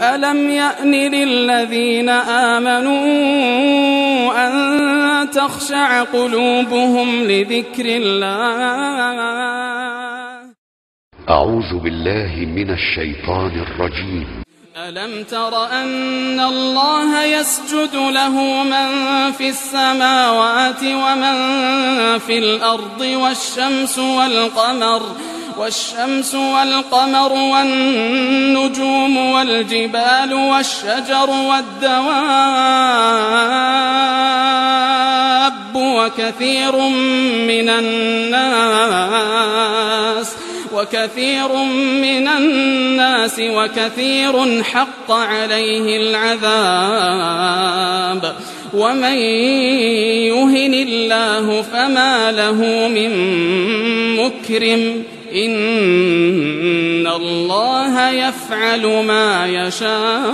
ألم يأن للذين آمنوا أن تخشع قلوبهم لذكر الله. أعوذ بالله من الشيطان الرجيم. ألم تر أن الله يسجد له من في السماوات ومن في الأرض والشمس والقمر والنجوم والجبال والشجر والدواب وكثير من الناس وكثير حق عليه العذاب ومن يهن الله فما له من مكرم إن الله يفعل ما يشاء.